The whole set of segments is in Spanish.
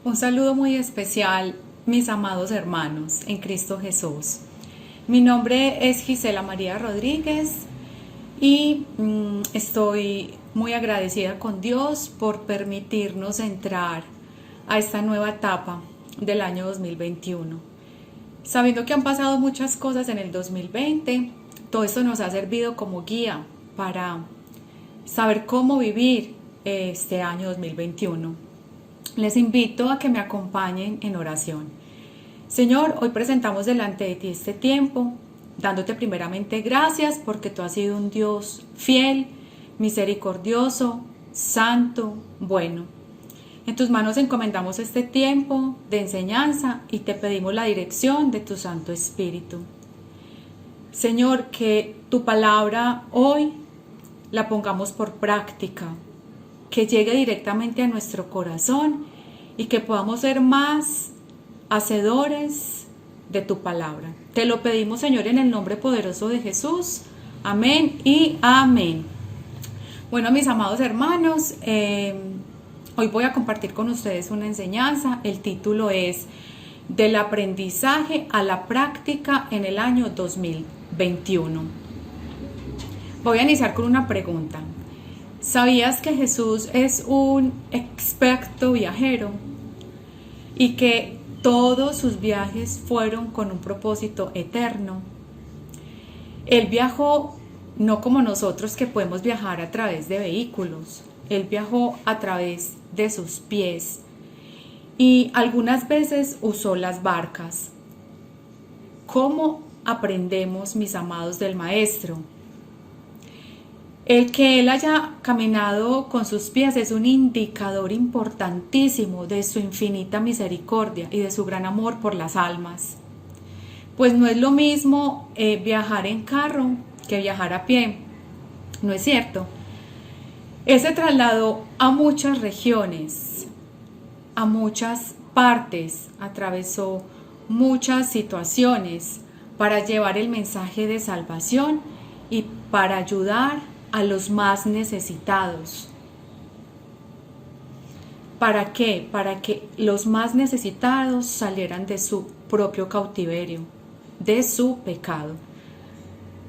Un saludo muy especial, mis amados hermanos en Cristo Jesús. Mi nombre es Gisela María Rodríguez y estoy muy agradecida con Dios por permitirnos entrar a esta nueva etapa del año 2021. Sabiendo que han pasado muchas cosas en el 2020, todo esto nos ha servido como guía para saber cómo vivir este año 2021. Les invito a que me acompañen en oración. Señor, hoy presentamos delante de ti este tiempo, dándote primeramente gracias porque tú has sido un Dios fiel, misericordioso, santo, bueno. En tus manos encomendamos este tiempo de enseñanza y te pedimos la dirección de tu Santo Espíritu. Señor, que tu palabra hoy la pongamos por práctica, que llegue directamente a nuestro corazón y que podamos ser más hacedores de tu palabra. Te lo pedimos, Señor, en el nombre poderoso de Jesús. Amén y amén. Bueno, mis amados hermanos, hoy voy a compartir con ustedes una enseñanza. El título es Del aprendizaje a la práctica en el año 2021. Voy a iniciar con una pregunta. ¿Sabías que Jesús es un experto viajero y que todos sus viajes fueron con un propósito eterno? Él viajó no como nosotros que podemos viajar a través de vehículos. Él viajó a través de sus pies y algunas veces usó las barcas. ¿Cómo aprendemos, mis amados, del Maestro? El que Él haya caminado con sus pies es un indicador importantísimo de su infinita misericordia y de su gran amor por las almas. Pues no es lo mismo viajar en carro que viajar a pie, ¿no es cierto? Él se trasladó a muchas regiones, a muchas partes, atravesó muchas situaciones para llevar el mensaje de salvación y para ayudar a los más necesitados. ¿Para qué? Para que los más necesitados salieran de su propio cautiverio, de su pecado.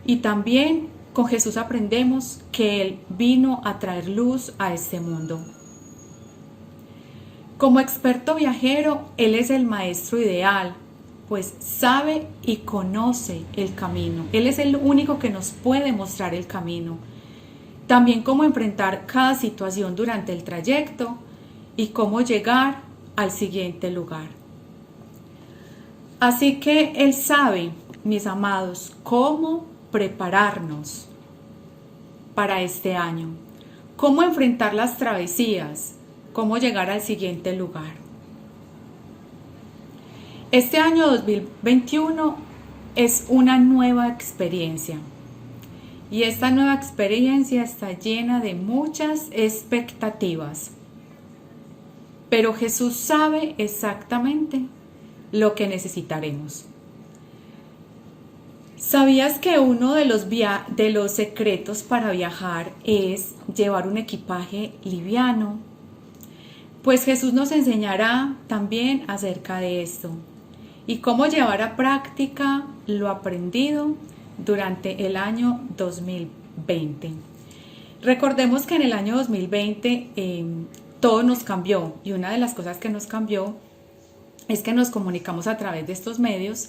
Y también con Jesús aprendemos que Él vino a traer luz a este mundo. Como experto viajero, Él es el maestro ideal, pues sabe y conoce el camino. Él es el único que nos puede mostrar el camino. También cómo enfrentar cada situación durante el trayecto y cómo llegar al siguiente lugar. Así que Él sabe, mis amados, cómo prepararnos para este año, cómo enfrentar las travesías, cómo llegar al siguiente lugar. Este año 2021 es una nueva experiencia. Y esta nueva experiencia está llena de muchas expectativas. Pero Jesús sabe exactamente lo que necesitaremos. ¿Sabías que uno de los secretos para viajar es llevar un equipaje liviano? Pues Jesús nos enseñará también acerca de esto y cómo llevar a práctica lo aprendido durante el año 2020. Recordemos que en el año 2020 todo nos cambió y una de las cosas que nos cambió es que nos comunicamos a través de estos medios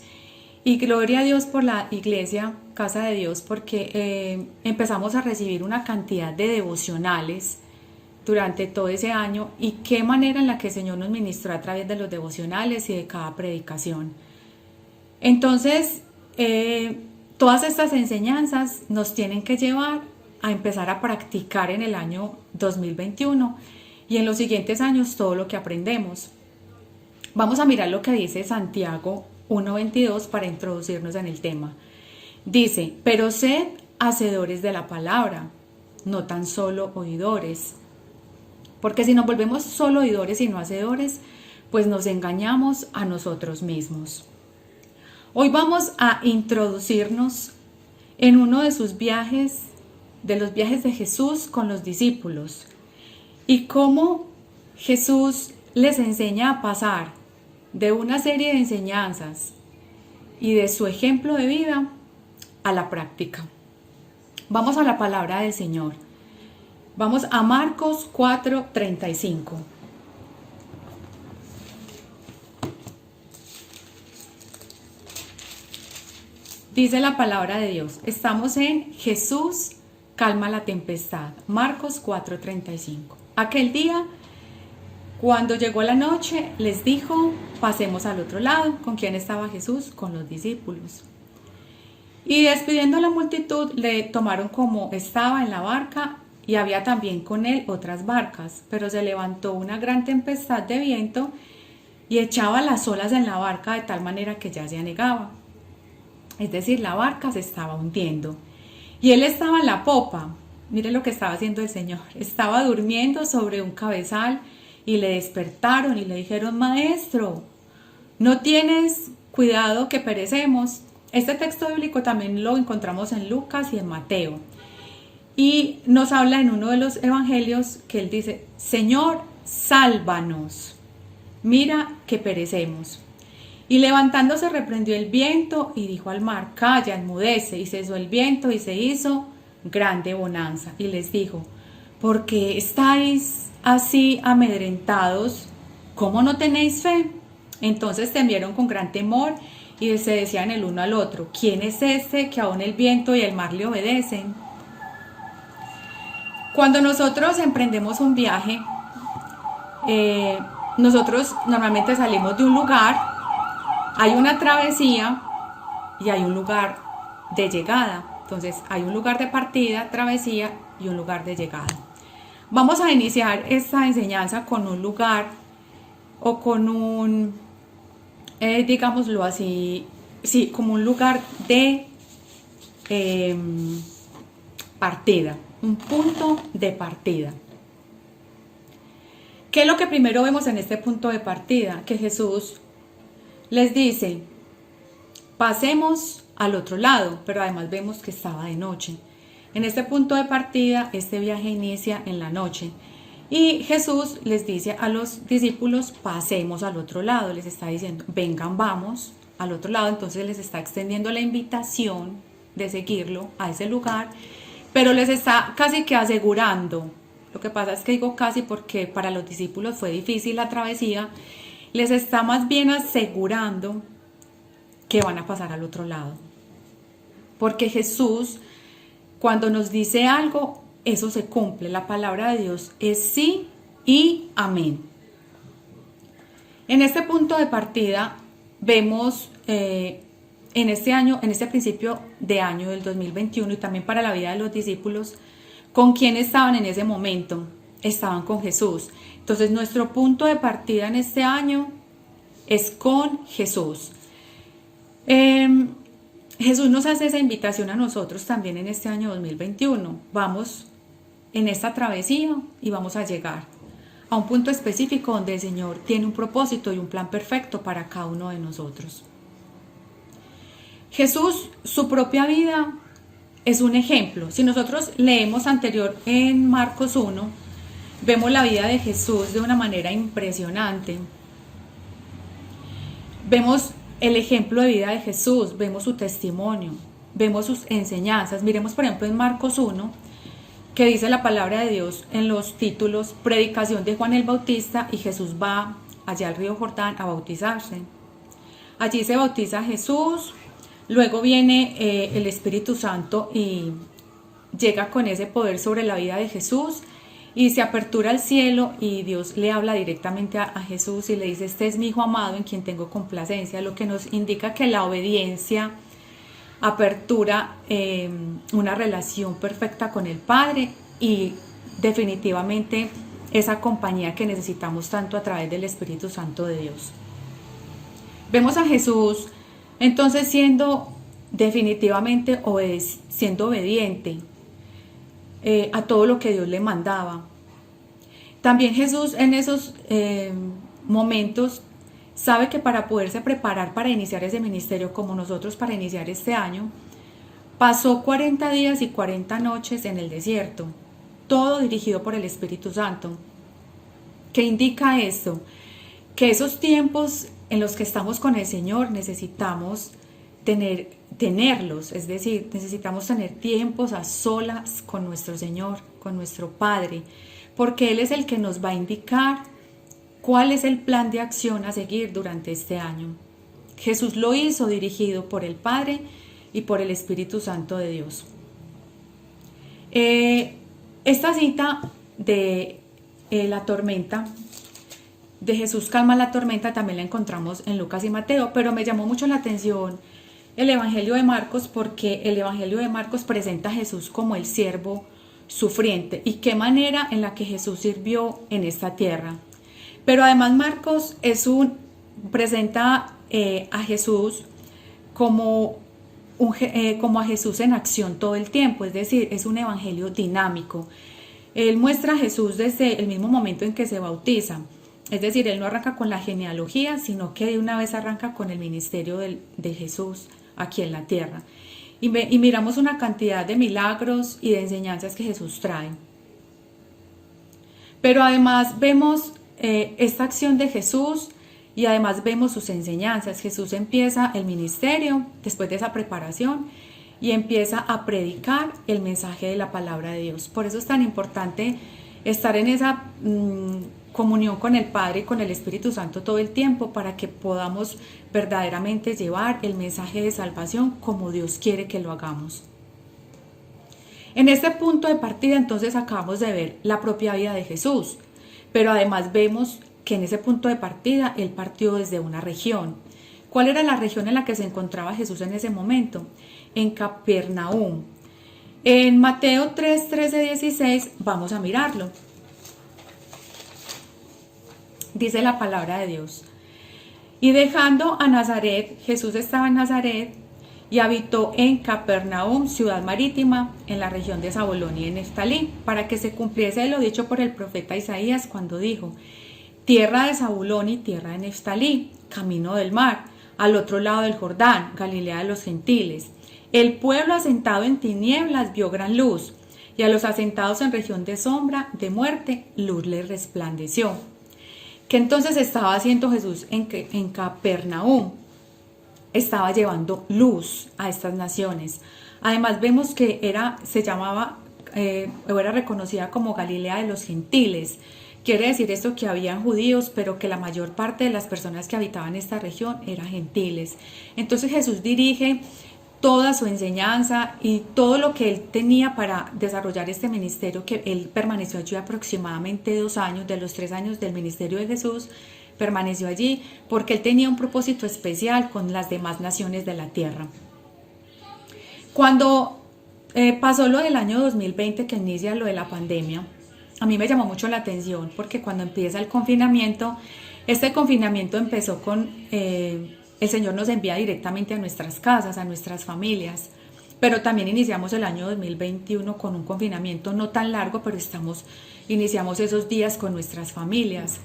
y gloria a Dios por la iglesia, Casa de Dios, porque empezamos a recibir una cantidad de devocionales durante todo ese año y qué manera en la que el Señor nos ministró a través de los devocionales y de cada predicación. Entonces, todas estas enseñanzas nos tienen que llevar a empezar a practicar en el año 2021 y en los siguientes años todo lo que aprendemos. Vamos a mirar lo que dice Santiago 1:22 para introducirnos en el tema. Dice, pero sed hacedores de la palabra, no tan solo oidores. Porque si nos volvemos solo oidores y no hacedores, pues nos engañamos a nosotros mismos. Hoy vamos a introducirnos en uno de sus viajes, de los viajes de Jesús con los discípulos y cómo Jesús les enseña a pasar de una serie de enseñanzas y de su ejemplo de vida a la práctica. Vamos a la palabra del Señor. Vamos a Marcos 4:35. Dice la palabra de Dios. Estamos en Jesús calma la tempestad. Marcos 4:35. Aquel día, cuando llegó la noche, les dijo, pasemos al otro lado. ¿Con quién estaba Jesús? Con los discípulos. Y despidiendo a la multitud, le tomaron como estaba en la barca, y había también con él otras barcas. Pero se levantó una gran tempestad de viento y echaba las olas en la barca de tal manera que ya se anegaba. Es decir, la barca se estaba hundiendo. Y él estaba en la popa. Mire lo que estaba haciendo el Señor. Estaba durmiendo sobre un cabezal y le despertaron y le dijeron, Maestro, ¿no tienes cuidado que perecemos? Este texto bíblico también lo encontramos en Lucas y en Mateo. Y nos habla en uno de los evangelios que él dice, Señor, sálvanos. Mira que perecemos. Y levantándose reprendió el viento y dijo al mar, calla, enmudece. Y cesó el viento y se hizo grande bonanza. Y les dijo, ¿por qué estáis así amedrentados? ¿Cómo no tenéis fe? Entonces temieron con gran temor y se decían el uno al otro, ¿quién es este que aún el viento y el mar le obedecen? Cuando nosotros emprendemos un viaje, nosotros normalmente salimos de un lugar. Hay una travesía y hay un lugar de llegada. Entonces hay un lugar de partida, travesía y un lugar de llegada. Vamos a iniciar esta enseñanza con un lugar o con un, digámoslo así, sí, como un lugar de partida, un punto de partida. ¿Qué es lo que primero vemos en este punto de partida? Que Jesús les dice, pasemos al otro lado, pero además vemos que estaba de noche. En este punto de partida, este viaje inicia en la noche. Y Jesús les dice a los discípulos, pasemos al otro lado. Les está diciendo, vengan, vamos al otro lado. Entonces les está extendiendo la invitación de seguirlo a ese lugar, pero les está casi que asegurando. Lo que pasa es que digo casi porque para los discípulos fue difícil la travesía. Les está más bien asegurando que van a pasar al otro lado. Porque Jesús, cuando nos dice algo, eso se cumple. La palabra de Dios es sí y amén. En este punto de partida vemos en este año, en este principio de año del 2021 y también para la vida de los discípulos, ¿con quién estaban en ese momento? Estaban con Jesús. Entonces nuestro punto de partida en este año es con Jesús. Jesús nos hace esa invitación a nosotros también en este año 2021. Vamos en esta travesía y vamos a llegar a un punto específico donde el Señor tiene un propósito y un plan perfecto para cada uno de nosotros. Jesús, su propia vida es un ejemplo. Si nosotros leemos anterior en Marcos 1, vemos la vida de Jesús de una manera impresionante. Vemos el ejemplo de vida de Jesús, vemos su testimonio, vemos sus enseñanzas. Miremos por ejemplo en Marcos 1, que dice la palabra de Dios en los títulos, predicación de Juan el Bautista y Jesús va allá al río Jordán a bautizarse. Allí se bautiza Jesús, luego viene el Espíritu Santo y llega con ese poder sobre la vida de Jesús. Y se apertura el cielo y Dios le habla directamente a Jesús y le dice, este es mi Hijo amado en quien tengo complacencia, lo que nos indica que la obediencia apertura una relación perfecta con el Padre y definitivamente esa compañía que necesitamos tanto a través del Espíritu Santo de Dios. Vemos a Jesús entonces siendo definitivamente siendo obediente a todo lo que Dios le mandaba. También Jesús en esos momentos sabe que para poderse preparar para iniciar ese ministerio, como nosotros para iniciar este año, pasó 40 días y 40 noches en el desierto, todo dirigido por el Espíritu Santo. ¿Qué indica esto? que esos tiempos en los que estamos con el Señor necesitamos tenerlos, es decir, necesitamos tener tiempos a solas con nuestro Señor, con nuestro Padre, porque Él es el que nos va a indicar cuál es el plan de acción a seguir durante este año. Jesús lo hizo dirigido por el Padre y por el Espíritu Santo de Dios. Esta cita de la tormenta, de Jesús calma la tormenta, también la encontramos en Lucas y Mateo, pero me llamó mucho la atención el Evangelio de Marcos, porque el Evangelio de Marcos presenta a Jesús como el siervo sufriente y qué manera en la que Jesús sirvió en esta tierra. Pero además Marcos presenta a Jesús como a Jesús en acción todo el tiempo, es decir, es un evangelio dinámico. Él muestra a Jesús desde el mismo momento en que se bautiza, es decir, él no arranca con la genealogía, sino que de una vez arranca con el ministerio de Jesús aquí en la tierra. Y miramos una cantidad de milagros y de enseñanzas que Jesús trae. Pero además vemos esta acción de Jesús y además vemos sus enseñanzas. Jesús empieza el ministerio después de esa preparación y empieza a predicar el mensaje de la palabra de Dios. Por eso es tan importante estar en esa comunión con el Padre y con el Espíritu Santo todo el tiempo, para que podamos verdaderamente llevar el mensaje de salvación como Dios quiere que lo hagamos. En este punto de partida entonces acabamos de ver la propia vida de Jesús, pero además vemos que en ese punto de partida Él partió desde una región. ¿Cuál era la región en la que se encontraba Jesús en ese momento? En Capernaum. En Mateo 3, 13, 16 vamos a mirarlo. Dice la palabra de Dios: y dejando a Nazaret, Jesús estaba en Nazaret y habitó en Capernaum, ciudad marítima, en la región de Zabulón y de Neftalí, para que se cumpliese lo dicho por el profeta Isaías cuando dijo: tierra de Zabulón y tierra de Neftalí, camino del mar, al otro lado del Jordán, Galilea de los gentiles. El pueblo asentado en tinieblas vio gran luz, y a los asentados en región de sombra, de muerte, luz les resplandeció. ¿Qué entonces estaba haciendo Jesús en Capernaum? Estaba llevando luz a estas naciones. Además vemos que era reconocida como Galilea de los gentiles. Quiere decir esto que habían judíos, pero que la mayor parte de las personas que habitaban esta región eran gentiles. Entonces Jesús dirige toda su enseñanza y todo lo que él tenía para desarrollar este ministerio, que él permaneció allí aproximadamente 2 años, de los 3 años del ministerio de Jesús, permaneció allí porque él tenía un propósito especial con las demás naciones de la tierra. Cuando pasó lo del año 2020, que inicia lo de la pandemia, a mí me llamó mucho la atención, porque cuando empieza el confinamiento, este confinamiento empezó con el Señor nos envía directamente a nuestras casas, a nuestras familias, pero también iniciamos el año 2021 con un confinamiento no tan largo, pero iniciamos esos días con nuestras familias.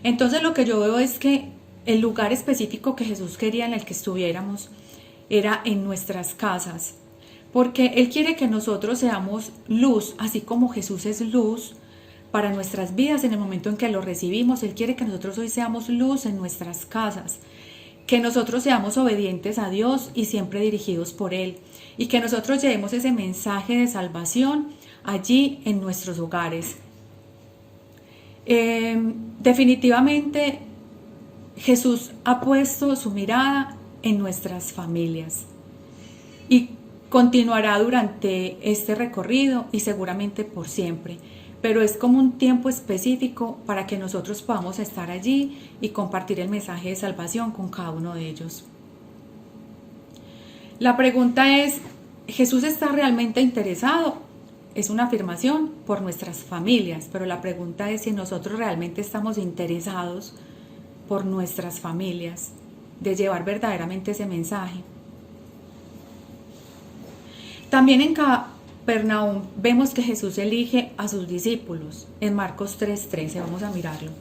Entonces lo que yo veo es que el lugar específico que Jesús quería en el que estuviéramos era en nuestras casas, porque Él quiere que nosotros seamos luz, así como Jesús es luz para nuestras vidas en el momento en que lo recibimos. Él quiere que nosotros hoy seamos luz en nuestras casas, que nosotros seamos obedientes a Dios y siempre dirigidos por Él, y que nosotros llevemos ese mensaje de salvación allí en nuestros hogares. Definitivamente Jesús ha puesto su mirada en nuestras familias y continuará durante este recorrido y seguramente por siempre, pero es como un tiempo específico para que nosotros podamos estar allí y compartir el mensaje de salvación con cada uno de ellos. La pregunta es: ¿Jesús está realmente interesado? Es una afirmación por nuestras familias, pero la pregunta es si nosotros realmente estamos interesados por nuestras familias, de llevar verdaderamente ese mensaje. También en Capernaum vemos que Jesús elige a sus discípulos. En Marcos 3:13, vamos a mirarlo.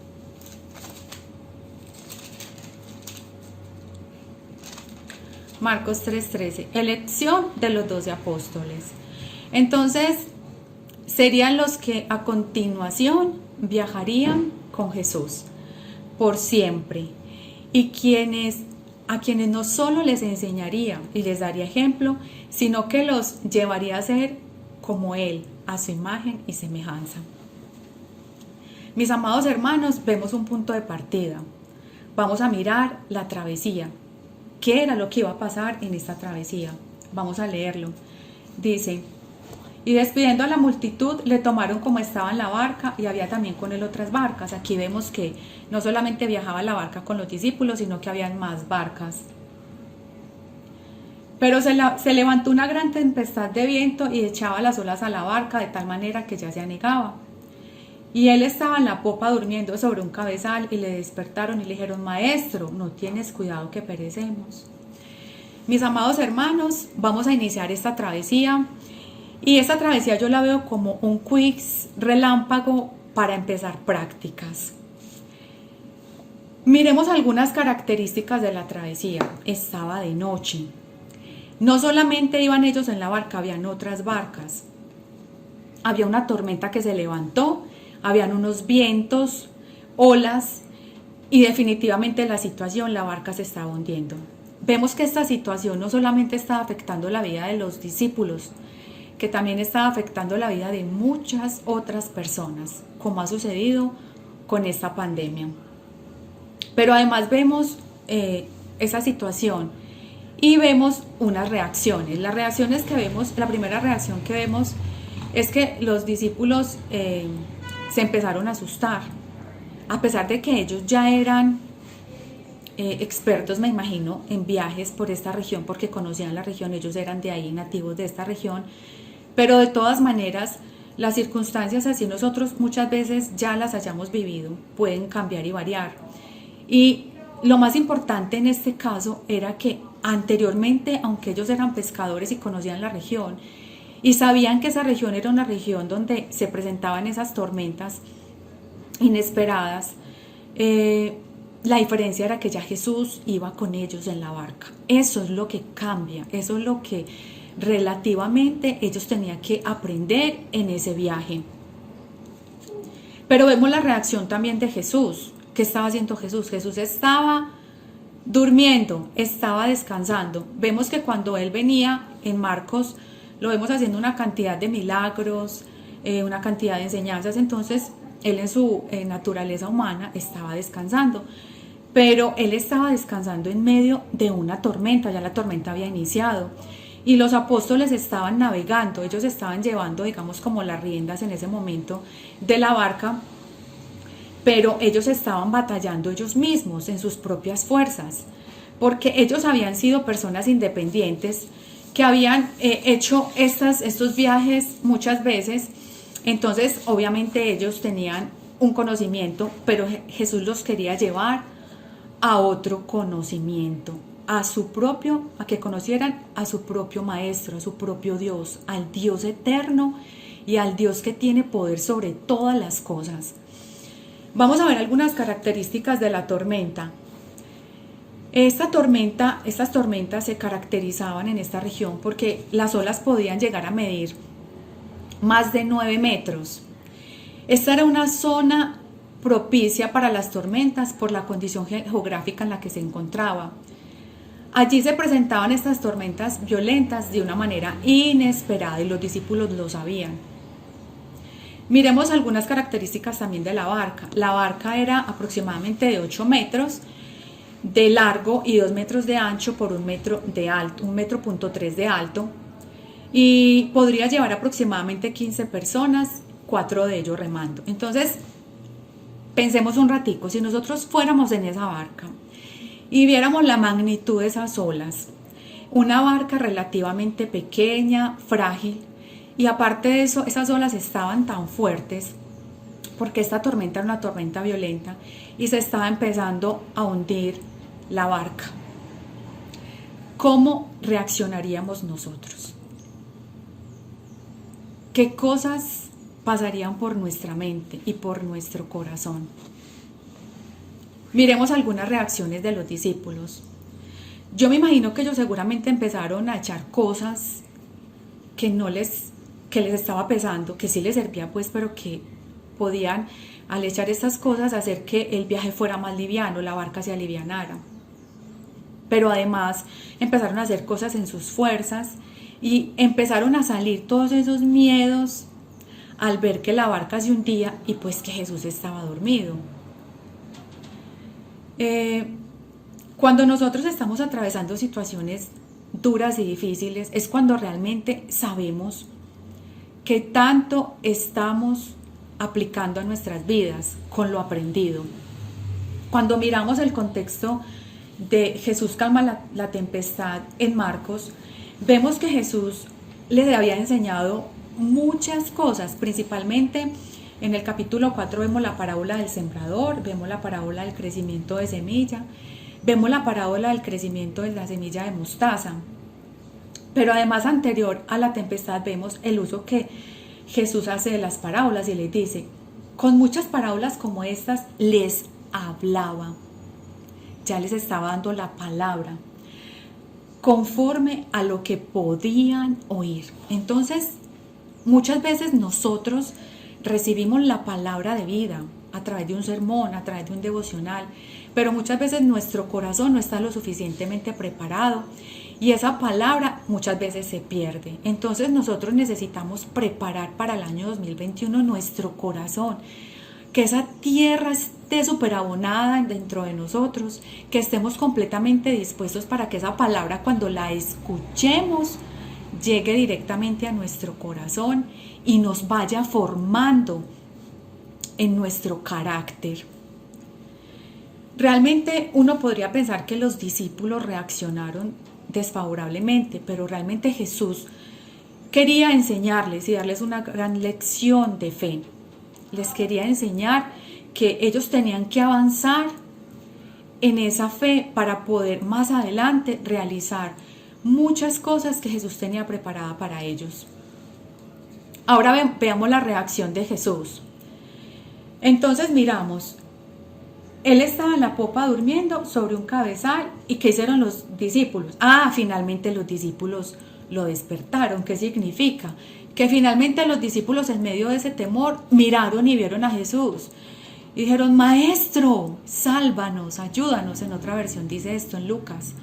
Marcos 3:13, elección de los 12 apóstoles. Entonces, serían los que a continuación viajarían con Jesús. por siempre, y a quienes no solo les enseñaría y les daría ejemplo, sino que los llevaría a ser como Él, a su imagen y semejanza. Mis amados hermanos, vemos un punto de partida. Vamos a mirar la travesía. ¿Qué era lo que iba a pasar en esta travesía? Vamos a leerlo. Dice: y despidiendo a la multitud, le tomaron como estaba en la barca, y había también con él otras barcas. Aquí vemos que no solamente viajaba la barca con los discípulos, sino que habían más barcas. Pero se levantó una gran tempestad de viento y echaba las olas a la barca de tal manera que ya se anegaba. Y él estaba en la popa durmiendo sobre un cabezal, y le despertaron y le dijeron: Maestro, ¿no tienes cuidado que perecemos? Mis amados hermanos, vamos a iniciar esta travesía, y esta travesía yo la veo como un quiz relámpago para empezar prácticas. Miremos algunas características de la travesía. Estaba de noche. No solamente iban ellos en la barca, habían otras barcas. Había una tormenta que se levantó, habían unos vientos, olas, y definitivamente la barca se estaba hundiendo. Vemos que esta situación no solamente estaba afectando la vida de los discípulos, que también estaba afectando la vida de muchas otras personas, como ha sucedido con esta pandemia. Pero además vemos esa situación y vemos unas reacciones. Las reacciones que vemos, la primera reacción que vemos es que los discípulos se empezaron a asustar, a pesar de que ellos ya eran expertos, me imagino, en viajes por esta región, porque conocían la región, ellos eran de ahí, nativos de esta región. Pero de todas maneras, las circunstancias, así nosotros muchas veces ya las hayamos vivido, pueden cambiar y variar. Y lo más importante en este caso era que anteriormente, aunque ellos eran pescadores y conocían la región, y sabían que esa región era una región donde se presentaban esas tormentas inesperadas, la diferencia era que ya Jesús iba con ellos en la barca. Eso es lo que cambia, eso es lo que relativamente ellos tenían que aprender en ese viaje. Pero vemos la reacción también de Jesús. ¿Qué estaba haciendo Jesús? Jesús estaba durmiendo, estaba descansando. Vemos que cuando Él venía en Marcos, lo vemos haciendo una cantidad de milagros, una cantidad de enseñanzas. Entonces, Él en su naturaleza humana estaba descansando. Pero Él estaba descansando en medio de una tormenta, ya la tormenta había iniciado. Y los apóstoles estaban navegando, ellos estaban llevando, digamos, como las riendas en ese momento de la barca, pero ellos estaban batallando ellos mismos en sus propias fuerzas, porque ellos habían sido personas independientes que habían hecho estos viajes muchas veces. Entonces obviamente ellos tenían un conocimiento, pero Jesús los quería llevar a otro conocimiento, a que conocieran a su propio Maestro, a su propio Dios, al Dios eterno y al Dios que tiene poder sobre todas las cosas. Vamos a ver algunas características de la tormenta. Estas tormentas se caracterizaban en esta región porque las olas podían llegar a medir más de 9 metros. Esta era una zona propicia para las tormentas por la condición geográfica en la que se encontraba. Allí se presentaban estas tormentas violentas de una manera inesperada y los discípulos lo sabían. Miremos algunas características también de la barca. La barca era aproximadamente de 8 metros de largo y 2 metros de ancho por 1 metro de alto, 1,3 metros de alto, y podría llevar aproximadamente 15 personas, 4 de ellos remando. Entonces, pensemos un ratico, si nosotros fuéramos en esa barca y viéramos la magnitud de esas olas, una barca relativamente pequeña, frágil, y aparte de eso, esas olas estaban tan fuertes, porque esta tormenta era una tormenta violenta, y se estaba empezando a hundir la barca. ¿Cómo reaccionaríamos nosotros? ¿Qué cosas pasarían por nuestra mente y por nuestro corazón? Miremos algunas reacciones de los discípulos. Yo me imagino que ellos seguramente empezaron a echar cosas que les estaba pesando, que sí les servía pues, pero que podían, al echar estas cosas, hacer que el viaje fuera más liviano, la barca se alivianara. Pero además empezaron a hacer cosas en sus fuerzas y empezaron a salir todos esos miedos al ver que la barca se hundía y pues que Jesús estaba dormido. Cuando nosotros estamos atravesando situaciones duras y difíciles es cuando realmente sabemos qué tanto estamos aplicando a nuestras vidas con lo aprendido. Cuando miramos el contexto de Jesús calma la tempestad en Marcos, vemos que Jesús les había enseñado muchas cosas, principalmente en el capítulo 4 vemos la parábola del sembrador, vemos la parábola del crecimiento de semilla, vemos la parábola del crecimiento de la semilla de mostaza. Pero además, anterior a la tempestad, vemos el uso que Jesús hace de las parábolas y les dice, con muchas parábolas como estas les hablaba, ya les estaba dando la palabra, conforme a lo que podían oír. Entonces, muchas veces nosotros recibimos la palabra de vida a través de un sermón, a través de un devocional, pero muchas veces nuestro corazón no está lo suficientemente preparado y esa palabra muchas veces se pierde. Entonces nosotros necesitamos preparar para el año 2021 nuestro corazón, que esa tierra esté superabonada dentro de nosotros, que estemos completamente dispuestos para que esa palabra, cuando la escuchemos, llegue directamente a nuestro corazón y nos vaya formando en nuestro carácter. Realmente uno podría pensar que los discípulos reaccionaron desfavorablemente, pero realmente Jesús quería enseñarles y darles una gran lección de fe. Les quería enseñar que ellos tenían que avanzar en esa fe para poder más adelante realizar muchas cosas que Jesús tenía preparada para ellos. Ahora veamos la reacción de Jesús. Entonces miramos, él estaba en la popa durmiendo sobre un cabezal. ¿Y qué hicieron los discípulos? Finalmente los discípulos lo despertaron. ¿Qué significa? Que finalmente los discípulos, en medio de ese temor, miraron y vieron a Jesús y dijeron, Maestro, sálvanos, ayúdanos. En otra versión dice esto en Lucas,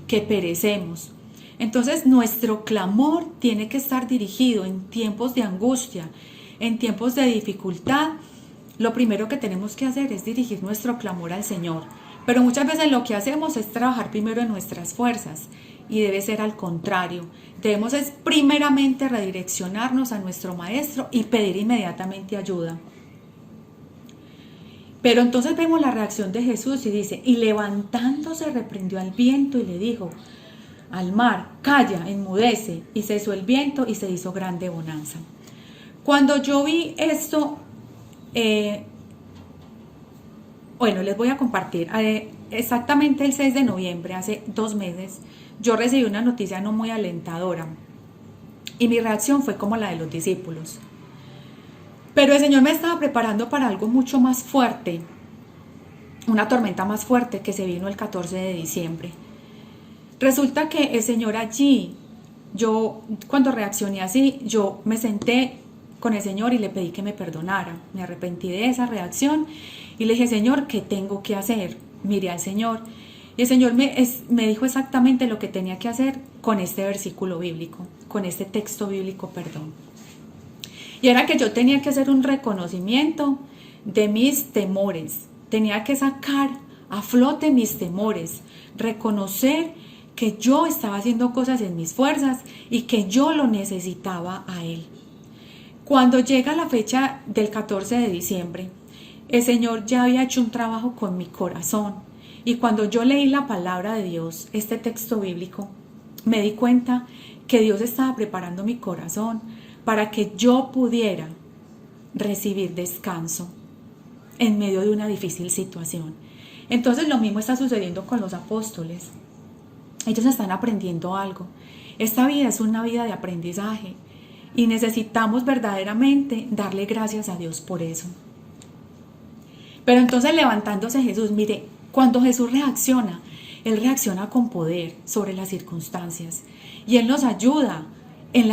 que perecemos. Entonces nuestro clamor tiene que estar dirigido en tiempos de angustia, en tiempos de dificultad. Lo primero que tenemos que hacer es dirigir nuestro clamor al Señor. Pero muchas veces lo que hacemos es trabajar primero en nuestras fuerzas y debe ser al contrario. Debemos es primeramente redireccionarnos a nuestro Maestro y pedir inmediatamente ayuda. Pero entonces vemos la reacción de Jesús y dice, y levantándose reprendió al viento y le dijo al mar, calla, enmudece, y cesó el viento y se hizo grande bonanza. Cuando yo vi esto, les voy a compartir, exactamente el 6 de noviembre, hace 2 meses, yo recibí una noticia no muy alentadora y mi reacción fue como la de los discípulos. Pero el Señor me estaba preparando para algo mucho más fuerte, una tormenta más fuerte que se vino el 14 de diciembre. Resulta que el Señor allí, yo cuando reaccioné así, yo me senté con el Señor y le pedí que me perdonara. Me arrepentí de esa reacción y le dije, Señor, ¿qué tengo que hacer? Miré al Señor y el Señor me dijo exactamente lo que tenía que hacer con este versículo bíblico, con este texto bíblico, perdón. Y era que yo tenía que hacer un reconocimiento de mis temores, tenía que sacar a flote mis temores, reconocer que yo estaba haciendo cosas en mis fuerzas y que yo lo necesitaba a Él. Cuando llega la fecha del 14 de diciembre, el Señor ya había hecho un trabajo con mi corazón y cuando yo leí la palabra de Dios, este texto bíblico, me di cuenta que Dios estaba preparando mi corazón para que yo pudiera recibir descanso en medio de una difícil situación. Entonces lo mismo está sucediendo con los apóstoles. Ellos están aprendiendo algo. Esta vida es una vida de aprendizaje y necesitamos verdaderamente darle gracias a Dios por eso. Pero entonces levantándose Jesús, mire, cuando Jesús reacciona, Él reacciona con poder sobre las circunstancias y Él nos ayuda en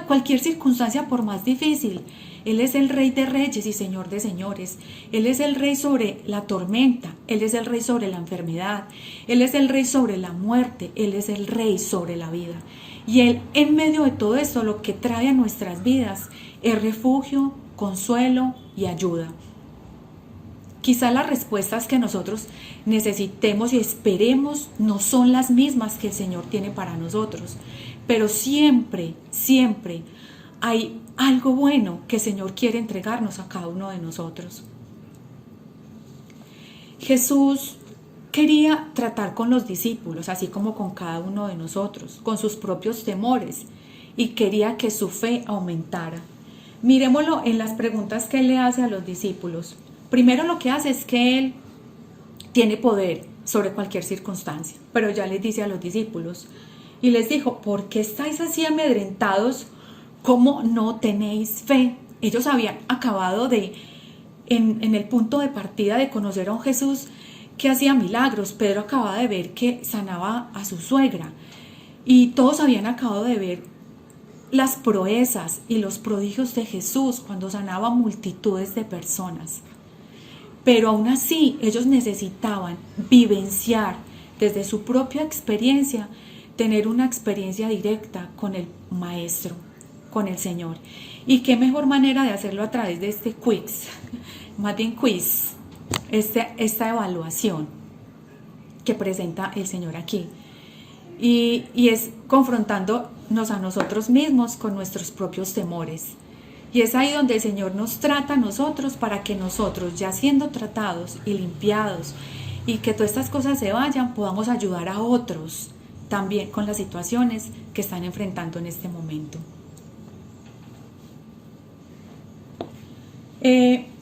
cualquier circunstancia, por más difícil. Él es el Rey de Reyes y Señor de Señores. Él es el Rey sobre la tormenta. Él es el Rey sobre la enfermedad. Él es el Rey sobre la muerte. Él es el Rey sobre la vida. Y Él, en medio de todo esto, lo que trae a nuestras vidas es refugio, consuelo y ayuda. Quizá las respuestas que nosotros necesitemos y esperemos no son las mismas que el Señor tiene para nosotros, pero siempre, siempre hay algo bueno que el Señor quiere entregarnos a cada uno de nosotros. Jesús quería tratar con los discípulos, así como con cada uno de nosotros, con sus propios temores, y quería que su fe aumentara. Miremoslo en las preguntas que Él le hace a los discípulos. Primero lo que hace es que Él tiene poder sobre cualquier circunstancia, pero ya les dice a los discípulos y les dijo, ¿por qué estáis así amedrentados? ¿Cómo no tenéis fe? Ellos habían acabado en el punto de partida de conocer a un Jesús que hacía milagros. Pedro acababa de ver que sanaba a su suegra y todos habían acabado de ver las proezas y los prodigios de Jesús cuando sanaba multitudes de personas. Pero aún así ellos necesitaban vivenciar desde su propia experiencia, tener una experiencia directa con el Maestro, con el Señor. Y qué mejor manera de hacerlo a través de este quiz, más bien quiz, esta evaluación que presenta el Señor aquí. Y es confrontándonos a nosotros mismos con nuestros propios temores. Y es ahí donde el Señor nos trata a nosotros para que nosotros, ya siendo tratados y limpiados, y que todas estas cosas se vayan, podamos ayudar a otros también con las situaciones que están enfrentando en este momento.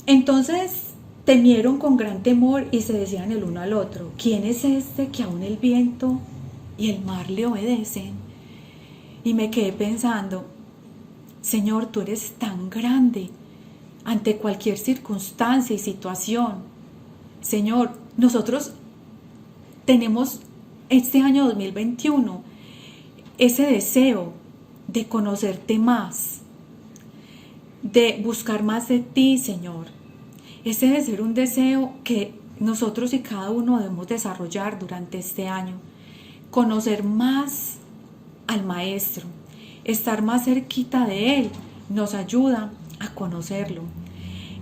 Entonces temieron con gran temor y se decían el uno al otro, ¿quién es este que aún el viento y el mar le obedecen? Y me quedé pensando, Señor, tú eres tan grande ante cualquier circunstancia y situación. Señor, nosotros tenemos este año 2021 ese deseo de conocerte más, de buscar más de ti, Señor. Ese debe ser un deseo que nosotros y cada uno debemos desarrollar durante este año. Conocer más al Maestro, estar más cerquita de Él, nos ayuda a conocerlo.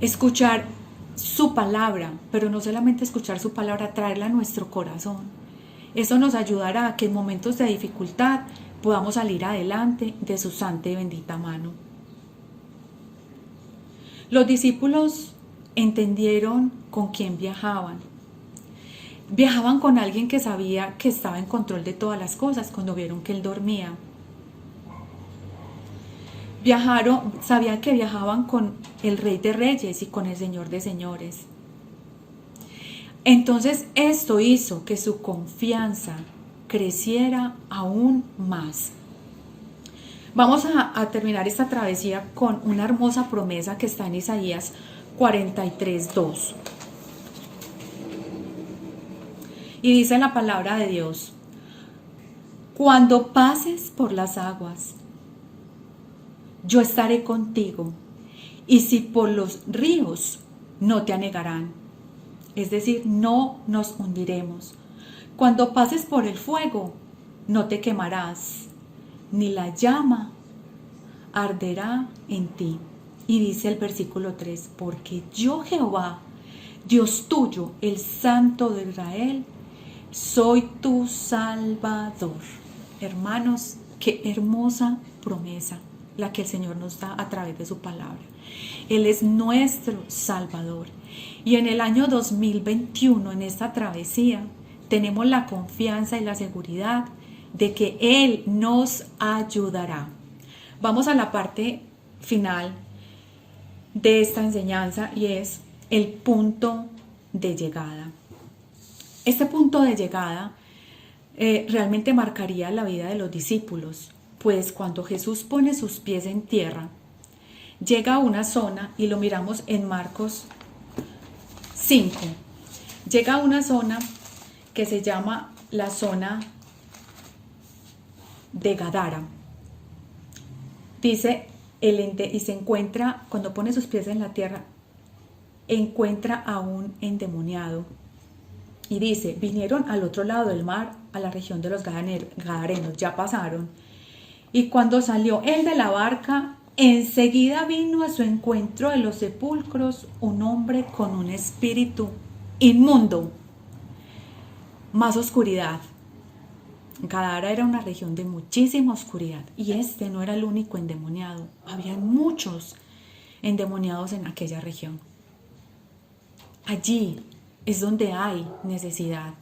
Escuchar su palabra, pero no solamente escuchar su palabra, traerla a nuestro corazón. Eso nos ayudará a que en momentos de dificultad podamos salir adelante de su santa y bendita mano. Los discípulos entendieron con quién viajaban. Viajaban con alguien que sabía que estaba en control de todas las cosas cuando vieron que Él dormía. Sabían que viajaban con el Rey de Reyes y con el Señor de Señores. Entonces esto hizo que su confianza creciera aún más. Vamos a terminar esta travesía con una hermosa promesa que está en Isaías 43:2. Y dice la palabra de Dios, cuando pases por las aguas, yo estaré contigo, y si por los ríos, no te anegarán. Es decir, no nos hundiremos. Cuando pases por el fuego, no te quemarás, ni la llama arderá en ti. Y dice el versículo 3, porque yo Jehová, Dios tuyo, el Santo de Israel, soy tu Salvador. Hermanos, qué hermosa promesa la que el Señor nos da a través de su palabra. Él es nuestro Salvador. Y en el año 2021, en esta travesía, tenemos la confianza y la seguridad de que Él nos ayudará. Vamos a la parte final de esta enseñanza y es el punto de llegada. Este punto de llegada realmente marcaría la vida de los discípulos, pues cuando Jesús pone sus pies en tierra, llega a una zona, y lo miramos en Marcos 5, llega a una zona que se llama la zona de Gadara. Dice y se encuentra, cuando pone sus pies en la tierra, encuentra a un endemoniado. Y dice, vinieron al otro lado del mar, a la región de los Gadarenos, ya pasaron. Y cuando salió él de la barca, enseguida vino a su encuentro de los sepulcros un hombre con un espíritu inmundo. Más oscuridad. Gadara era una región de muchísima oscuridad y este no era el único endemoniado. Habían muchos endemoniados en aquella región. Allí es donde hay necesidad.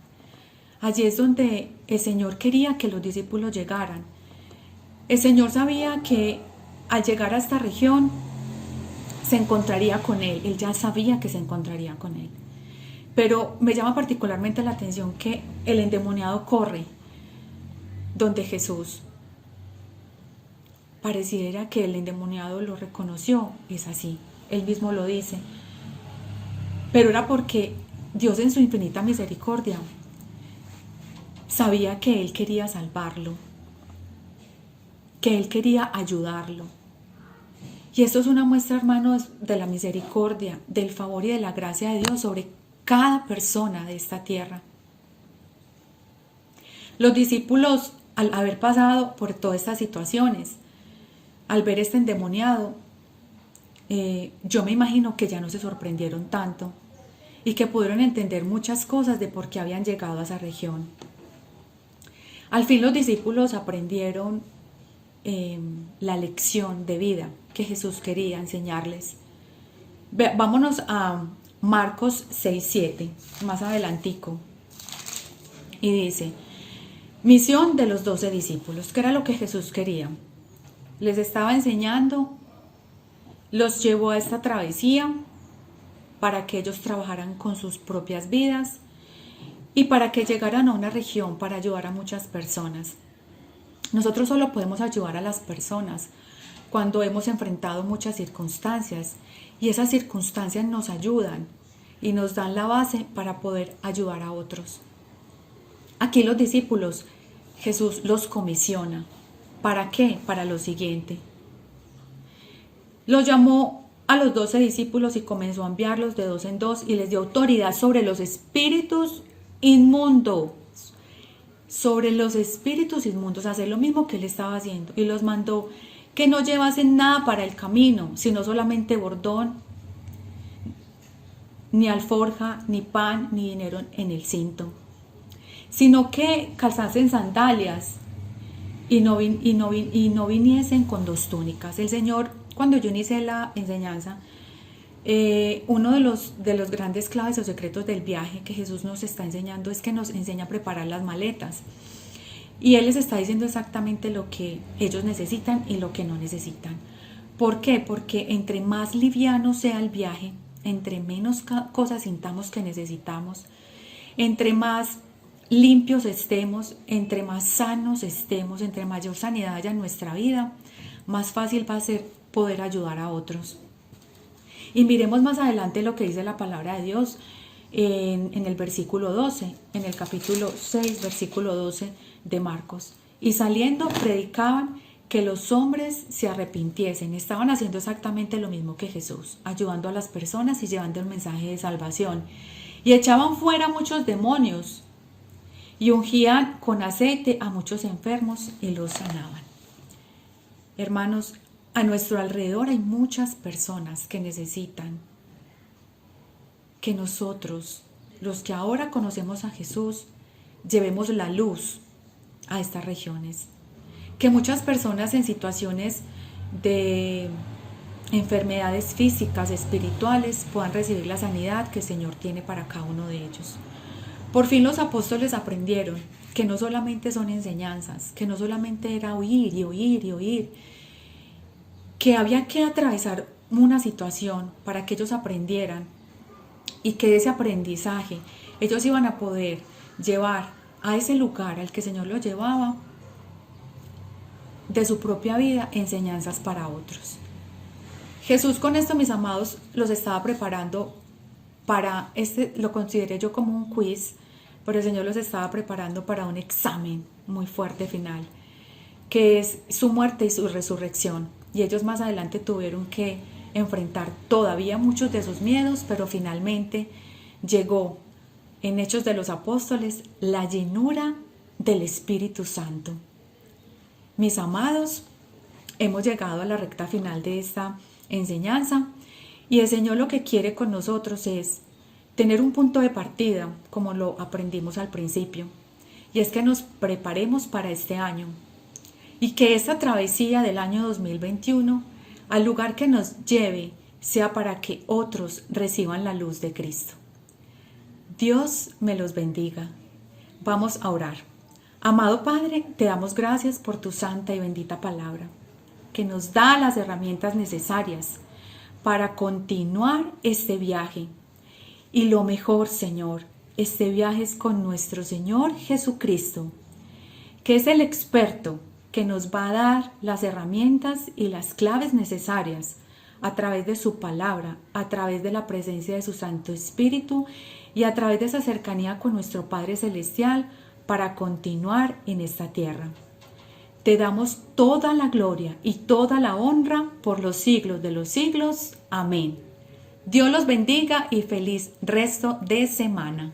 Allí es donde el Señor quería que los discípulos llegaran. El Señor sabía que al llegar a esta región se encontraría con Él. Él ya sabía que se encontraría con Él. Pero me llama particularmente la atención que el endemoniado corre donde Jesús. Pareciera que el endemoniado lo reconoció. Es así. Él mismo lo dice. Pero era porque Dios en su infinita misericordia sabía que Él quería salvarlo, que Él quería ayudarlo. Y esto es una muestra, hermanos, de la misericordia, del favor y de la gracia de Dios sobre cada persona de esta tierra. Los discípulos, al haber pasado por todas estas situaciones, al ver este endemoniado, yo me imagino que ya no se sorprendieron tanto y que pudieron entender muchas cosas de por qué habían llegado a esa región. Al fin los discípulos aprendieron la lección de vida que Jesús quería enseñarles. Vámonos a Marcos 6:7, más adelantico, y dice: misión de los 12 discípulos, que era lo que Jesús quería. Les estaba enseñando, los llevó a esta travesía para que ellos trabajaran con sus propias vidas y para que llegaran a una región para ayudar a muchas personas. Nosotros solo podemos ayudar a las personas cuando hemos enfrentado muchas circunstancias y esas circunstancias nos ayudan y nos dan la base para poder ayudar a otros. Aquí los discípulos, Jesús los comisiona. ¿Para qué? Para lo siguiente. Los llamó a los 12 discípulos y comenzó a enviarlos de dos en dos y les dio autoridad sobre los espíritus inmundos. Sobre los espíritus inmundos, hacer lo mismo que él estaba haciendo. Y los mandó que no llevasen nada para el camino, sino solamente bordón, ni alforja, ni pan, ni dinero en el cinto, sino que calzasen sandalias y no viniesen con 2 túnicas. El Señor, cuando yo inicié la enseñanza, uno de los grandes claves o secretos del viaje que Jesús nos está enseñando es que nos enseña a preparar las maletas. Y Él les está diciendo exactamente lo que ellos necesitan y lo que no necesitan. ¿Por qué? Porque entre más liviano sea el viaje, entre menos cosas sintamos que necesitamos, entre más limpios estemos, entre más sanos estemos, entre mayor sanidad haya en nuestra vida, más fácil va a ser poder ayudar a otros. Y miremos más adelante lo que dice la palabra de Dios en el versículo 12, en el capítulo 6, versículo 12 de Marcos. Y saliendo predicaban que los hombres se arrepintiesen. Estaban haciendo exactamente lo mismo que Jesús, ayudando a las personas y llevando el mensaje de salvación. Y echaban fuera muchos demonios y ungían con aceite a muchos enfermos y los sanaban. Hermanos, a nuestro alrededor hay muchas personas que necesitan que nosotros, los que ahora conocemos a Jesús, llevemos la luz a estas regiones. Que muchas personas en situaciones de enfermedades físicas, espirituales, puedan recibir la sanidad que el Señor tiene para cada uno de ellos. Por fin los apóstoles aprendieron que no solamente son enseñanzas, que no solamente era oír y oír y oír, que había que atravesar una situación para que ellos aprendieran y que de ese aprendizaje ellos iban a poder llevar a ese lugar al que el Señor los llevaba de su propia vida enseñanzas para otros. Jesús con esto, mis amados, los estaba preparando para lo consideré yo como un quiz, pero el Señor los estaba preparando para un examen muy fuerte final, que es su muerte y su resurrección. y ellos más adelante tuvieron que enfrentar todavía muchos de sus miedos, pero finalmente llegó en Hechos de los Apóstoles la llenura del Espíritu Santo. Mis amados, hemos llegado a la recta final de esta enseñanza y el Señor lo que quiere con nosotros es tener un punto de partida, como lo aprendimos al principio, y es que nos preparemos para este año y que esta travesía del año 2021 al lugar que nos lleve sea para que otros reciban la luz de Cristo. Dios me los bendiga. Vamos a orar. Amado Padre, te damos gracias por tu santa y bendita palabra, que nos da las herramientas necesarias para continuar este viaje. Y lo mejor, Señor, este viaje es con nuestro Señor Jesucristo, que es el experto que nos va a dar las herramientas y las claves necesarias a través de su palabra, a través de la presencia de su Santo Espíritu y a través de esa cercanía con nuestro Padre Celestial para continuar en esta tierra. Te damos toda la gloria y toda la honra por los siglos de los siglos. Amén. Dios los bendiga y feliz resto de semana.